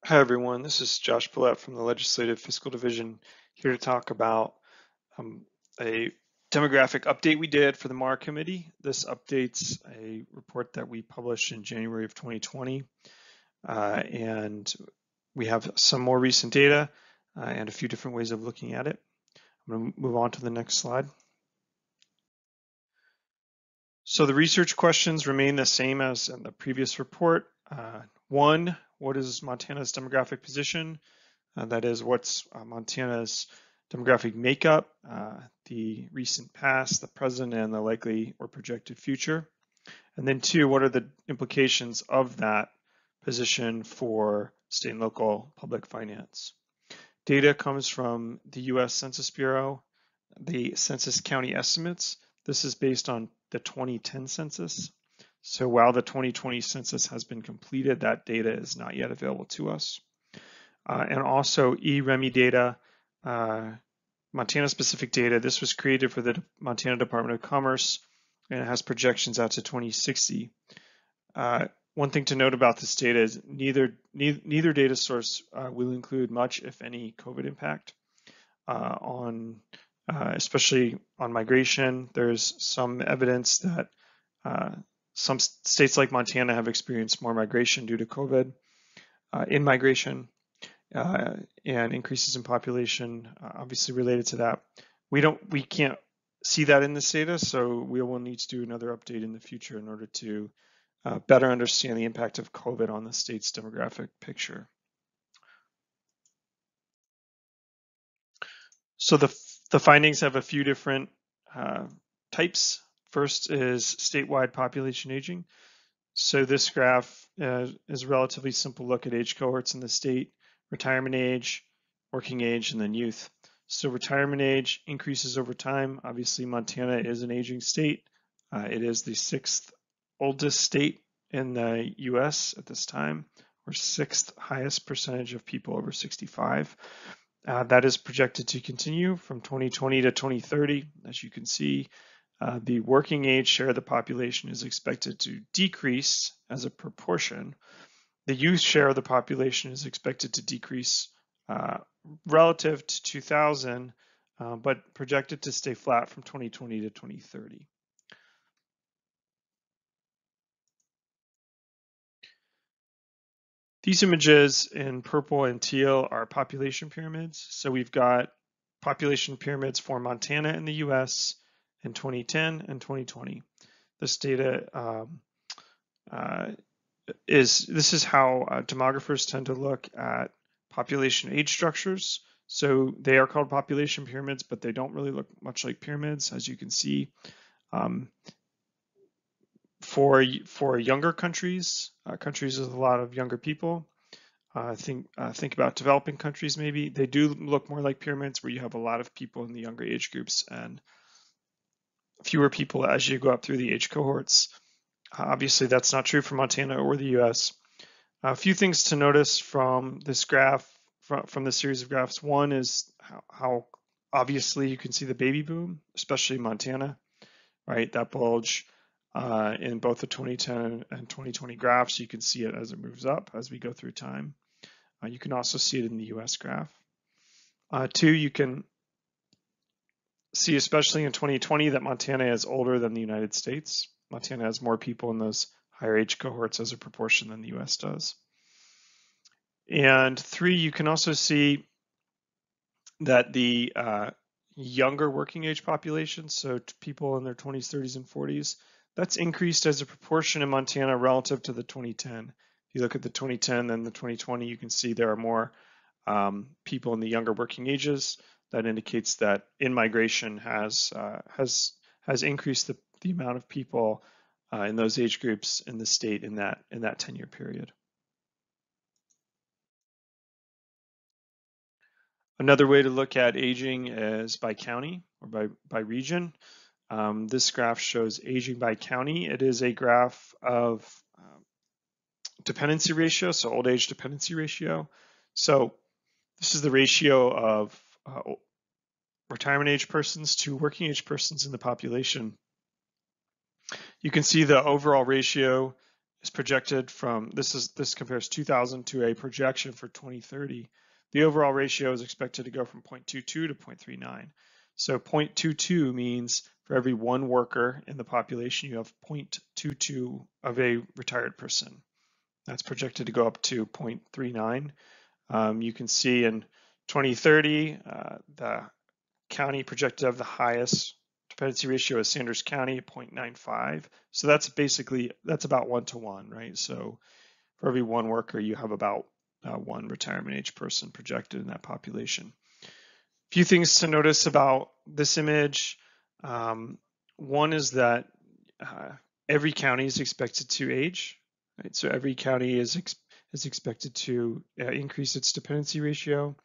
Hi everyone, this is Josh Paulette from the Legislative Fiscal Division here to talk about a demographic update we did for the MAR Committee. This updates a report that we published in January of 2020, and we have some more recent data and a few different ways of looking at it. I'm going to move on to the next slide. So the research questions remain the same as in the previous report. One, what is Montana's demographic position? That is, what's Montana's demographic makeup, the recent past, the present, and the likely or projected future. And then two, what are the implications of that position for state and local public finance? Data comes from the US Census Bureau, the Census County Estimates. This is based on the 2010 census. So while the 2020 census has been completed, that data is not yet available to us. And also eREMI data, Montana-specific data. This was created for the Montana Department of Commerce, and it has projections out to 2060. One thing to note about this data is neither data source will include much, if any, COVID impact especially on migration. There's some evidence that some states like Montana have experienced more migration due to COVID in migration. And increases in population, obviously related to that. We can't see that in this data, so we will need to do another update in the future in order to better understand the impact of COVID on the state's demographic picture. So the findings have a few different types. First is statewide population aging. So this graph is a relatively simple look at age cohorts in the state: retirement age, working age, and then youth. So retirement age increases over time. Obviously, Montana is an aging state. It is the 6th oldest state in the US at this time, or 6th highest percentage of people over 65. That is projected to continue from 2020 to 2030. As you can see, the working age share of the population is expected to decrease as a proportion. The youth share of the population is expected to decrease relative to 2000, but projected to stay flat from 2020 to 2030. These images in purple and teal are population pyramids. So we've got population pyramids for Montana in the US in 2010 and 2020. This data this is how demographers tend to look at population age structures. So they are called population pyramids, but they don't really look much like pyramids, as you can see. For younger countries, countries with a lot of younger people, think about developing countries maybe, they do look more like pyramids, where you have a lot of people in the younger age groups and fewer people as you go up through the age cohorts. Obviously, that's not true for Montana or the US. A few things to notice from this graph, from this series of graphs. One is how obviously you can see the baby boom, especially Montana, right? That bulge in both the 2010 and 2020 graphs. You can see it as it moves up as we go through time. You can also see it in the US graph. Two, you can see, especially in 2020, that Montana is older than the United States. Montana has more people in those higher age cohorts as a proportion than the US does. And three, you can also see that the younger working age population, so people in their 20s, 30s, and 40s, that's increased as a proportion in Montana relative to the 2010. If you look at the 2010 and the 2020, you can see there are more people in the younger working ages. That indicates that in-migration has increased the amount of people in those age groups in the state in that 10-year period. Another way to look at aging is by county or by region. This graph shows aging by county. It is a graph of dependency ratio, so old age dependency ratio. So this is the ratio of retirement age persons to working age persons in the population. You can see the overall ratio is projected from, this compares 2000 to a projection for 2030. The overall ratio is expected to go from 0.22 to 0.39. So 0.22 means for every one worker in the population, you have 0.22 of a retired person. That's projected to go up to 0.39. You can see in 2030, the county projected to have the highest dependency ratio is Sanders County at 0.95. So that's about 1-to-1, right? So for every one worker, you have about one retirement age person projected in that population. A few things to notice about this image. One is that every county is expected to age, right? So every county is expected to increase its dependency ratio.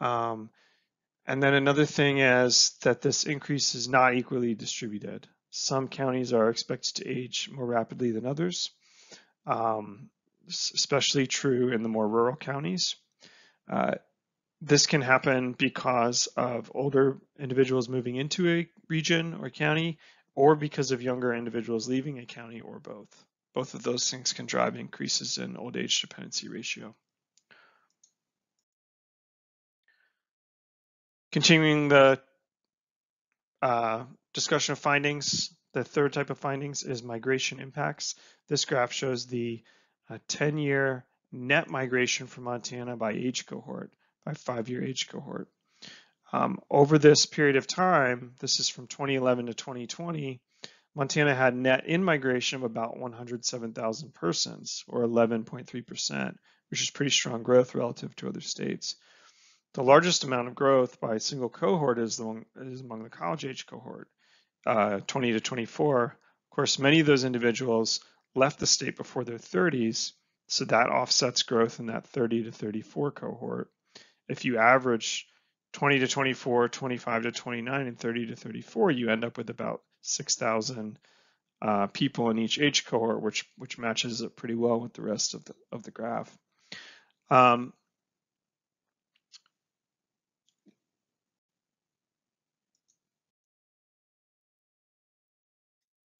And then another thing is that this increase is not equally distributed. Some counties are expected to age more rapidly than others, especially true in the more rural counties. This can happen because of older individuals moving into a region or county, or because of younger individuals leaving a county, or both. Both of those things can drive increases in old age dependency ratio. Continuing the discussion of findings, the third type of findings is migration impacts. This graph shows the 10-year net migration from Montana by age cohort, by 5-year age cohort. Over this period of time, this is from 2011 to 2020, Montana had net in-migration of about 107,000 persons, or 11.3%, which is pretty strong growth relative to other states. The largest amount of growth by a single cohort is among the college age cohort, 20 to 24. Of course, many of those individuals left the state before their 30s, so that offsets growth in that 30 to 34 cohort. If you average 20 to 24, 25 to 29, and 30 to 34, you end up with about 6,000 people in each age cohort, which matches up pretty well with the rest of the graph.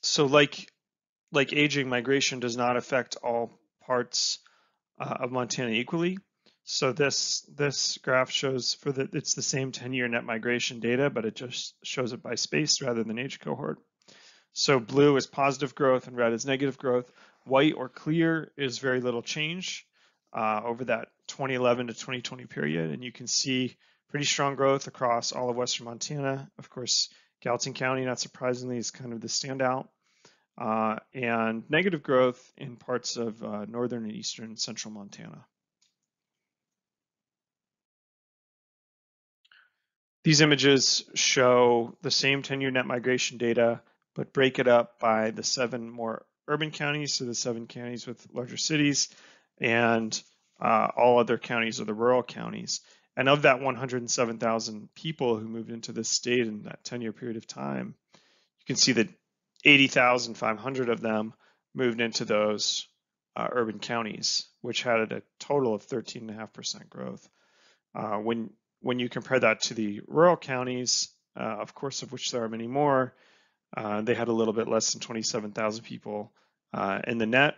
So like aging, migration does not affect all parts of Montana equally. So this graph shows it's the same 10-year net migration data, but it just shows it by space rather than age cohort. So blue is positive growth and red is negative growth. White or clear is very little change over that 2011 to 2020 period, and you can see pretty strong growth across all of western Montana. Of course, Gallatin County, not surprisingly, is kind of the standout. And negative growth in parts of northern and eastern central Montana. These images show the same 10-year net migration data, but break it up by the 7 more urban counties, so the 7 counties with larger cities, and all other counties are the rural counties. And of that 107,000 people who moved into this state in that 10-year period of time, you can see that 80,500 of them moved into those urban counties, which had a total of 13.5% growth. When you compare that to the rural counties, of course, of which there are many more, they had a little bit less than 27,000 people in the net,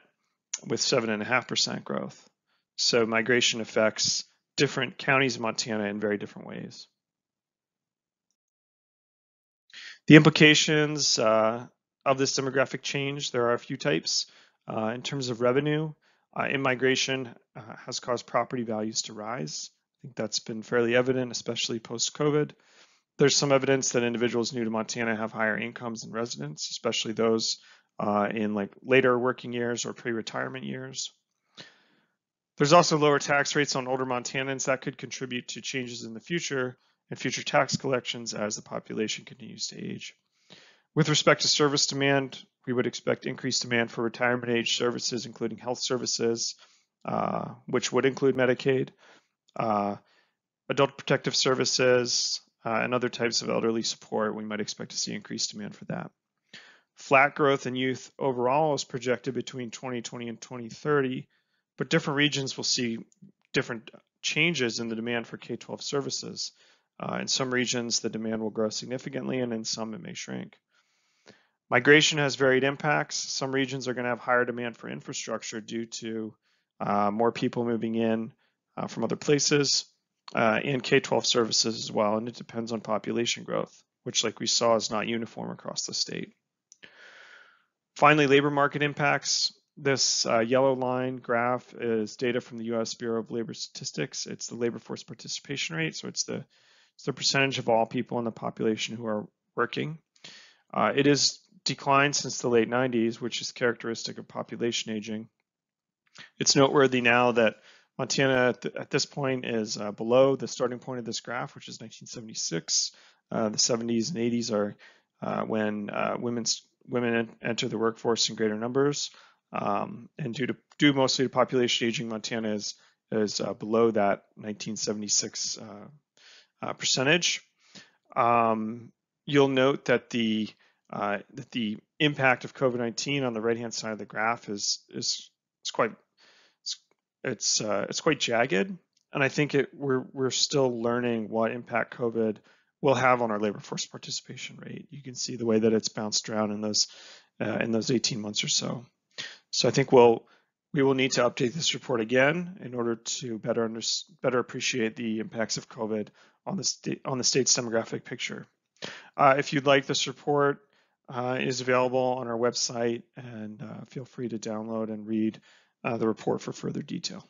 with 7.5% growth. So migration affects different counties of Montana in very different ways. The implications of this demographic change, there are a few types. In terms of revenue, immigration has caused property values to rise. I think that's been fairly evident, especially post-COVID. There's some evidence that individuals new to Montana have higher incomes than residents, especially those in like later working years or pre-retirement years. There's also lower tax rates on older Montanans that could contribute to changes in the future and future tax collections as the population continues to age. With respect to service demand, we would expect increased demand for retirement age services, including health services, which would include Medicaid, adult protective services, and other types of elderly support. We might expect to see increased demand for that. Flat growth in youth overall is projected between 2020 and 2030, but different regions will see different changes in the demand for K-12 services. In some regions, the demand will grow significantly, and in some it may shrink. Migration has varied impacts. Some regions are going to have higher demand for infrastructure due to more people moving in from other places and K-12 services as well. And it depends on population growth, which, like we saw, is not uniform across the state. Finally, labor market impacts. This yellow line graph is data from the U.S. Bureau of Labor Statistics. It's the labor force participation rate, so it's the percentage of all people in the population who are working. It has declined since the late 90s, which is characteristic of population aging. It's noteworthy now that Montana at this point is below the starting point of this graph, which is 1976. The 70s and 80s are when women enter the workforce in greater numbers, and due mostly to population aging, Montana is below that 1976 percentage. You'll note that the impact of COVID-19 on the right-hand side of the graph is quite jagged, and I think we're still learning what impact COVID will have on our labor force participation rate. You can see the way that it's bounced around in those 18 months or so. So I think we will need to update this report again in order to better appreciate the impacts of COVID on the state's demographic picture. If you'd like this report, it is available on our website, and feel free to download and read the report for further detail.